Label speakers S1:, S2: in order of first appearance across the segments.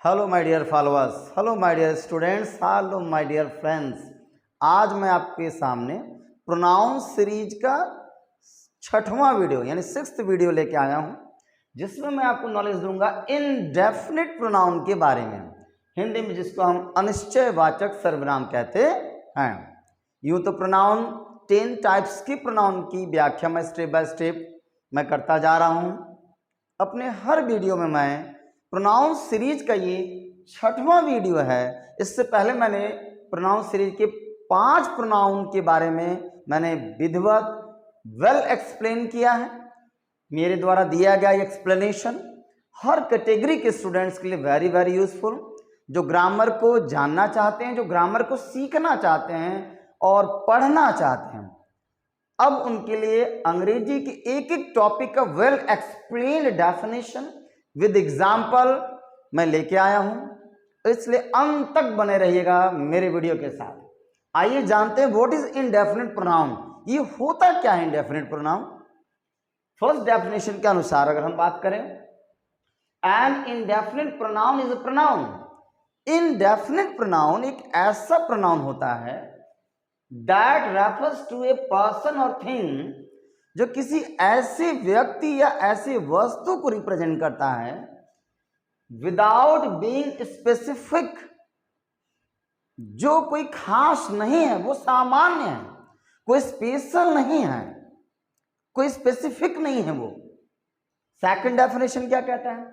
S1: Hello my dear followers, hello my dear students, hello my dear friends. आज मैं आपके सामने प्रोनाउन सीरीज का 6वां वीडियो यानी 6th वीडियो लेके आया हूं, जिसमें मैं आपको नॉलेज दूंगा इनडेफिनिट प्रोनाउन के बारे में, हिंदी में जिसको हम अनिश्चयवाचक सर्वनाम कहते हैं। यूं तो प्रोनाउन 10 टाइप्स की प्रोनाउन की व्याख्या मैं स्टेप बाय स्टेप मैं करता जा रहा हूं। अपने हर वीडियो में मैं प्रोनाउन सीरीज का ये 6वां वीडियो है। इससे पहले मैंने प्रोनाउन सीरीज के 5 प्रोनाउन के बारे में मैंने विधिवत वेल एक्सप्लेन किया है। मेरे द्वारा दिया गया एक्सप्लेनेशन हर कैटेगरी के स्टूडेंट्स के लिए वेरी वेरी यूजफुल, जो ग्रामर को जानना चाहते हैं, जो ग्रामर को सीखना चाहते हैं और पढ़ना चाहते हैं। अब उनके लिए अंग्रेजी के एक एक टॉपिक का well explained definition with example मैं लेके आया हूं, इसलिए अंत तक बने रहिएगा मेरे वीडियो के साथ। आइए जानते हैं व्हाट इज इनडेफिनिट प्रोनाउन। ये होता क्या है इनडेफिनिट प्रोनाउन? फर्स्ट डेफिनेशन के अनुसार अगर हम बात करें, an indefinite pronoun is a pronoun. Indefinite pronoun एक ऐसा प्रोनाउन होता है that refers to a person और थिंग, जो किसी ऐसे व्यक्ति या ऐसे वस्तु को रिप्रेजेंट करता है विदाउट बीइंग स्पेसिफिक, जो कोई खास नहीं है, वो सामान्य है, कोई स्पेशल नहीं है, कोई स्पेसिफिक नहीं है वो। सेकंड डेफिनेशन क्या कहता है?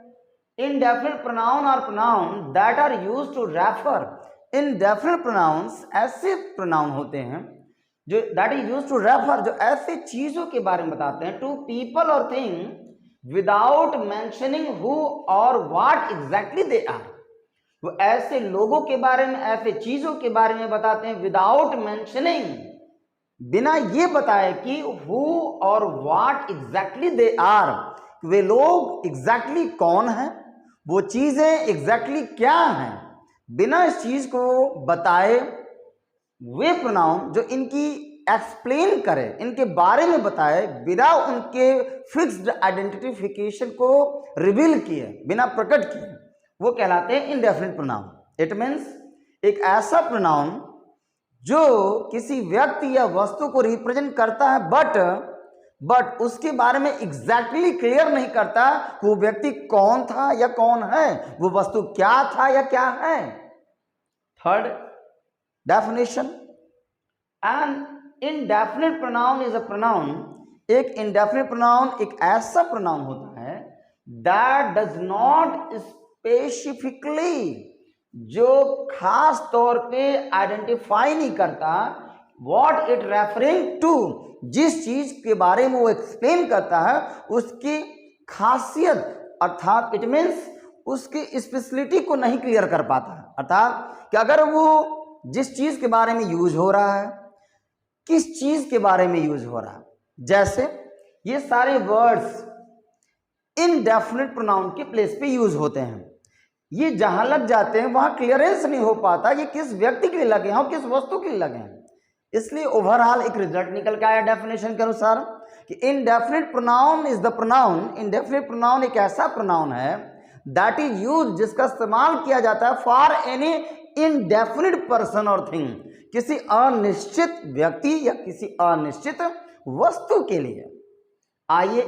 S1: Indefinite pronoun are pronoun that are used to refer. Indefinite pronouns ऐसे प्रोनाउन होते हैं जो that is used to refer, जो ऐसे चीजों के बारे में बताते हैं, टू पीपल और थिंग विदाउट मेंशनिंग हु और व्हाट एग्जैक्टली दे आर। वो ऐसे लोगों के बारे में, ऐसे चीजों के बारे में बताते हैं विदाउट मेंशनिंग, बिना ये बताए कि हु और व्हाट एग्जैक्टली दे आर, वे लोग एग्जैक्टली कौन हैं, वो चीजें एग्जैक्टली क्या हैं, बिना इस चीज को बताए वे प्रोनाउन जो इनकी एक्सप्लेन करे, इनके बारे में बताए, बिना उनके फिक्स्ड आइडेंटिफिकेशन को रिवील किए, बिना प्रकट किए, वो कहलाते हैं इनडेफिनिट प्रोनाउन। इट मीन्स एक ऐसा प्रोनाउन जो किसी व्यक्ति या वस्तु को रिप्रेजेंट करता है बट उसके बारे में एग्जैक्टली क्लियर नहीं करता वो व्यक्ति कौन था या कौन है, वो वस्तु क्या था या क्या है। Third definition, an indefinite pronoun is a pronoun. एक इनडेफिनिट प्रोनाउन एक ऐसा प्रोनाउन होता है दैट डज नॉट स्पेसिफिकली, जो खास तौर पे आइडेंटिफाई नहीं करता व्हाट इट रेफरिंग टू, जिस चीज के बारे में वो एक्सप्लेन करता है उसकी खासियत, अर्थात इट मीन्स उसकी स्पेशलिटी को नहीं क्लियर कर पाता है। अर्थात कि अगर वो जिस चीज के बारे में यूज हो रहा है, किस चीज के बारे में यूज हो रहा है, जैसे ये सारे वर्ड्स इनडेफिनिट प्रोनाउन के प्लेस पे यूज होते हैं, ये जहां लग जाते हैं वहां क्लियरेंस नहीं हो पाता कि किस व्यक्ति के लिए लगे हैं और किस वस्तु के लिए लगे हैं। इसलिए ओवरऑल एक रिजल्ट निकल के आया डेफिनेशन के अनुसार कि indefinite pronoun is the pronoun. Indefinite pronoun एक ऐसा प्रोनाउन है दैट इज यूज, जिसका इस्तेमाल किया जाता है फॉर एनी इनडेफिनिट पर्सन और थिंग, किसी अनिश्चित व्यक्ति या किसी अनिश्चित वस्तु के लिए। आइए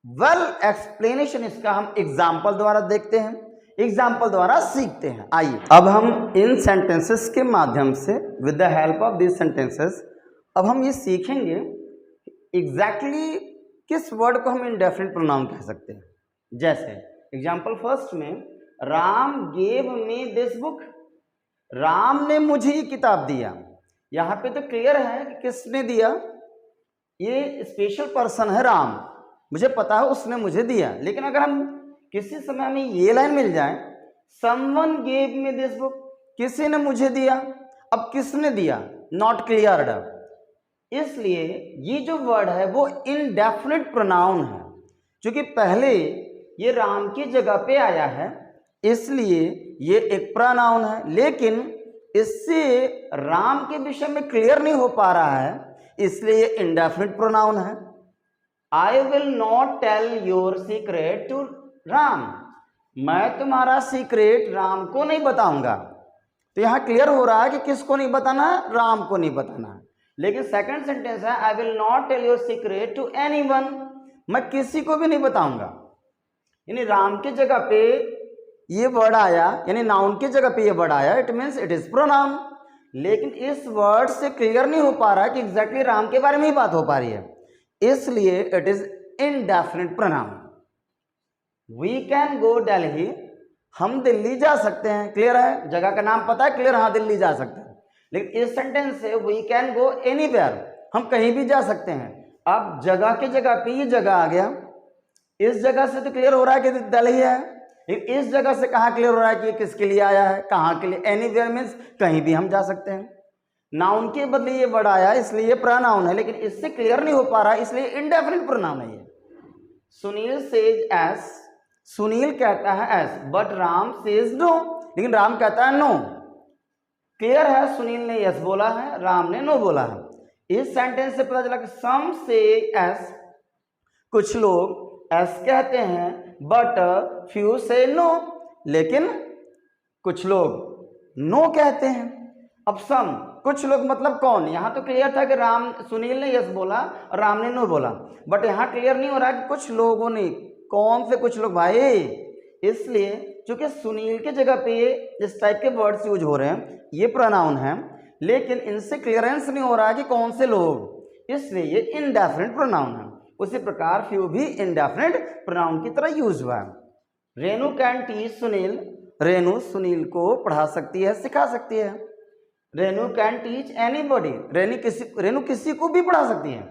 S1: वेल एक्सप्लेनेशन इसका हम एग्जाम्पल द्वारा देखते हैं, एग्जाम्पल द्वारा सीखते हैं। आइए अब हम इन सेंटेंसेस के माध्यम से, with the help of this sentences, अब हम ये सीखेंगे एग्जैक्टली किस वर्ड को हम इनडेफिनिट प्रोनाउन कह सकते हैं। जैसे एग्जाम्पल फर्स्ट में, Ram gave me this book. Ram ने मुझे ये किताब दिया। यहां पे तो क्लियर है कि किसने दिया, ये स्पेशल पर्सन है राम, मुझे पता है उसने मुझे दिया। लेकिन अगर हम किसी समय हमें ये लाइन मिल जाए, someone gave me this book, किसी ने मुझे दिया, अब किसने दिया, नॉट क्लियर्ड। इसलिए ये जो वर्ड है वो इनडेफिनिट प्रोनाउन है, क्योंकि पहले ये राम की जगह पे आया है, इसलिए ये एक प्रोनाउन है, लेकिन इससे राम के विषय में क्लियर नहीं हो पा रहा है, इसलिए इनडेफिनिट प्रोनाउन है। I will not tell your secret to Ram. मैं तुम्हारा सीक्रेट राम को नहीं बताऊंगा। तो यहां क्लियर हो रहा है कि किसको नहीं बताना, राम को नहीं बताना। लेकिन सेकंड सेंटेंस है I will not tell your secret to anyone, मैं किसी को भी नहीं बताऊंगा। यानी राम की जगह पे ये वर्ड आया, यानी नाउन की जगह पे ये वर्ड आया, it means it is pronoun. लेकिन इस वर्ड से क्लियर नहीं हो पा रहा कि एग्जैक्टली राम के बारे में ही बात हो पा रही है, इसलिए it is indefinite pronoun. We can go Delhi, हम दिल्ली जा सकते हैं, क्लियर है, जगह का नाम पता है, क्लियर, हाँ दिल्ली जा सकते हैं। लेकिन इस सेंटेंस से वी कैन गो एनीवेयर, हम कहीं भी जा सकते हैं। अब जगह की जगह पे ये जगह आ गया, इस जगह से तो क्लियर हो रहा है कि दिल्ली है, लेकिन इस जगह से कहाँ क्लियर हो रहा है कि ये किसके लिए आया है, कहाँ के लिए, एनीवेयर मीन्स कहीं भी हम जा सकते हैं। नाउन के बदले ये वर्ड आया इसलिए ये प्रोनाउन है, लेकिन इससे क्लियर नहीं हो पा रहा इसलिए इंडेफिनिट प्रोनाउन है ये। सुनील सेज एस, सुनील कहता है yes, but Ram says no, लेकिन राम कहता है नो। क्लियर है, सुनील ने यस बोला है, राम ने नो बोला है। इस सेंटेंस से पता चला कि सम से एस, कुछ लोग एस कहते हैं, बट फ्यू से नो, लेकिन कुछ लोग नो कहते हैं। अब सम, कुछ लोग मतलब कौन, यहां तो क्लियर था कि राम, सुनील ने यस बोला और राम ने नो बोला, बट यहां क्लियर नहीं हो रहा कि कुछ लोगों ने, कौन से कुछ लोग भाई, इसलिए चूंकि सुनील के जगह पे इस टाइप के वर्ड्स यूज हो रहे हैं, ये प्रोनाउन है, लेकिन इनसे क्लियरेंस नहीं हो रहा कि कौन से लोग, इसलिए ये इनडेफिनिट प्रोनाउन है। उसी प्रकार फ्यू भी इनडेफिनिट प्रोनाउन की तरह यूज हुआ है। रेनू कैन टीच सुनील, रेनू सुनील को पढ़ा सकती है, सिखा सकती है। Renu can teach anybody, Renu किसी को भी पढ़ा सकती है।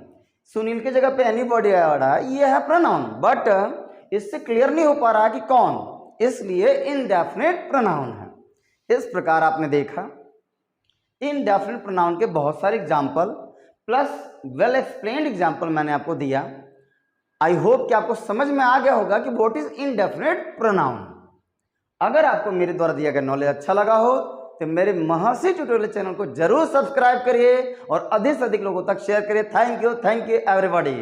S1: सुनील की जगह पे एनीबॉडी आया, ये है प्रोनाउन, बट इससे क्लियर नहीं हो पा रहा कि कौन, इसलिए इनडेफिनिट प्रोनाउन है। इस प्रकार आपने देखा इनडेफिनिट प्रोनाउन के बहुत सारे example plus well explained example मैंने आपको दिया। आई होप कि आपको समझ में आ गया होगा कि व्हाट इज इनडेफिनिट प्रोनाउन। अगर आपको मेरे द्वारा दिया गया नॉलेज अच्छा लगा हो तो मेरे महर्षि ट्यूटोरियल चैनल को जरूर सब्सक्राइब करिए और अधिक से अधिक लोगों तक शेयर करिए। Thank you everybody.